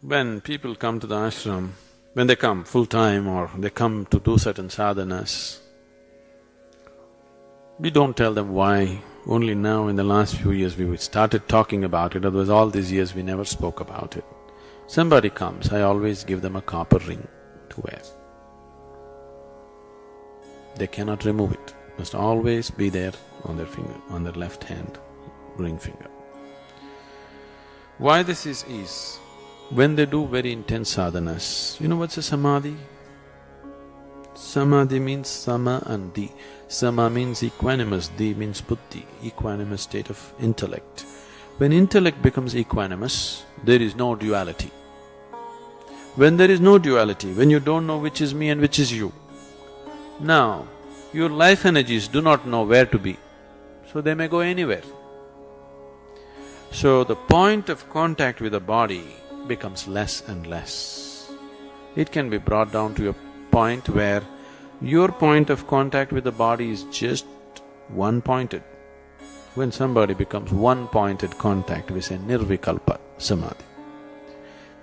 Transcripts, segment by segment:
When people come to the ashram, when they come full-time or they come to do certain sadhanas, we don't tell them why. Only now in the last few years we started talking about it, otherwise all these years we never spoke about it. Somebody comes, I always give them a copper ring to wear. They cannot remove it, must always be there on their finger, on their left hand, ring finger. Why this is, when they do very intense sadhanas, you know what's a samadhi? Samadhi means sama and di. Sama means equanimous, di means buddhi, equanimous state of intellect. When intellect becomes equanimous, there is no duality. When there is no duality, when you don't know which is me and which is you, now your life energies do not know where to be, so they may go anywhere. So the point of contact with the body becomes less and less. It can be brought down to a point where your point of contact with the body is just one-pointed. When somebody becomes one-pointed contact, we say 𝓈𝒶𝓐𝒻𝑒 samadhi.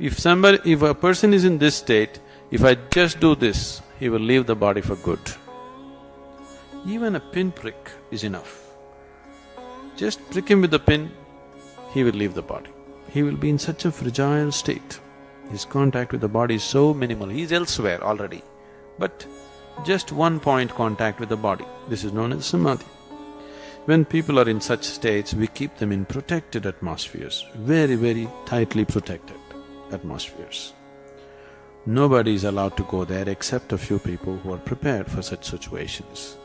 If a person is in this state, if I just do this, he will leave the body for good. Even a pinprick is enough. Just prick him with the pin, he will leave the body. He will be in such a fragile state. His contact with the body is so minimal, he is elsewhere already. But just one-point contact with the body, this is known as samadhi. When people are in such states, we keep them in protected atmospheres, very, very tightly protected atmospheres. Nobody is allowed to go there except a few people who are prepared for such situations.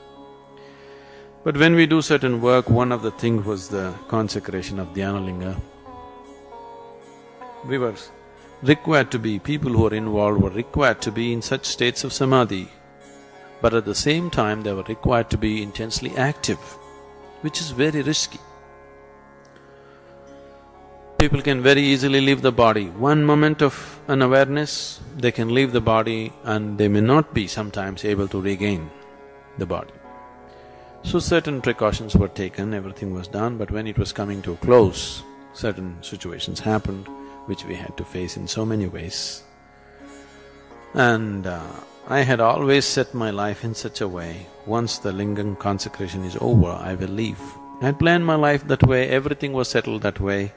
But when we do certain work, one of the things was the consecration of 𝒃𝓃𝑒𝒸𝓈𝒃𝓃𝑒𝒹. We were required to be, people who were involved were required to be in such states of samadhi, but at the same time they were required to be intensely active, which is very risky. People can very easily leave the body. One moment of unawareness, they can leave the body and they may not be sometimes able to regain the body. So certain precautions were taken, everything was done, but when it was coming to a close, certain situations happened which we had to face in so many ways. And I had always set my life in such a way, once the lingam consecration is over, I will leave. I had planned my life that way, everything was settled that way,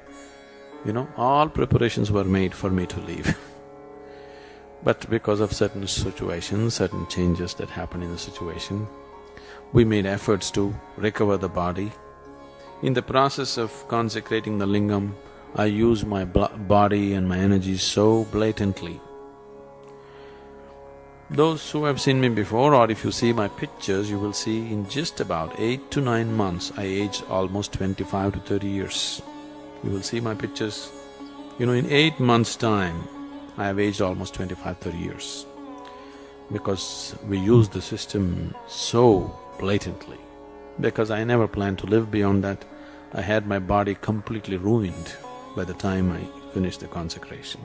all preparations were made for me to leave. But because of certain situations, certain changes that happened in the situation, we made efforts to recover the body. In the process of consecrating the lingam, I used my body and my energy so blatantly. Those who have seen me before, or if you see my pictures, you will see in just about 8 to 9 months, I aged almost 25 to 30 years. You will see my pictures, in 8 months' time, I have aged almost 25–30 years. Because we used the system so blatantly. Because I never planned to live beyond that, I had my body completely ruined by the time I finished the consecration.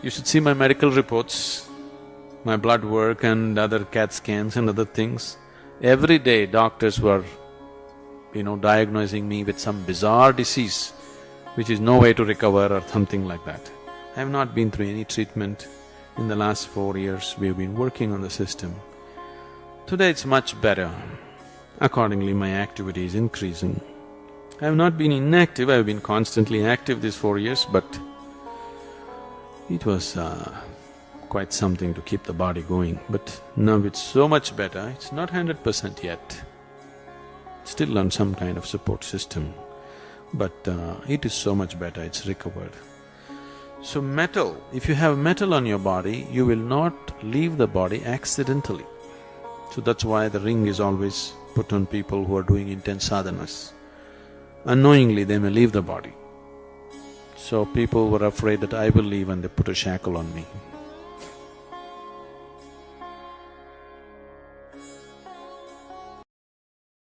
You should see my medical reports, my blood work and other CAT scans and other things. Every day doctors were, diagnosing me with some bizarre disease which is no way to recover or something like that. I have not been through any treatment. In the last 4 years, we have been working on the system. Today it's much better. Accordingly, my activity is increasing. I have not been inactive, I have been constantly active these 4 years, but it was quite something to keep the body going. But now it's so much better, it's not 100% yet. Still on some kind of support system, but it is so much better, it's recovered. So metal, if you have metal on your body, you will not leave the body accidentally. So that's why the ring is always put on people who are doing intense sadhanas. Unknowingly they may leave the body. So people were afraid that I will leave and they put a shackle on me.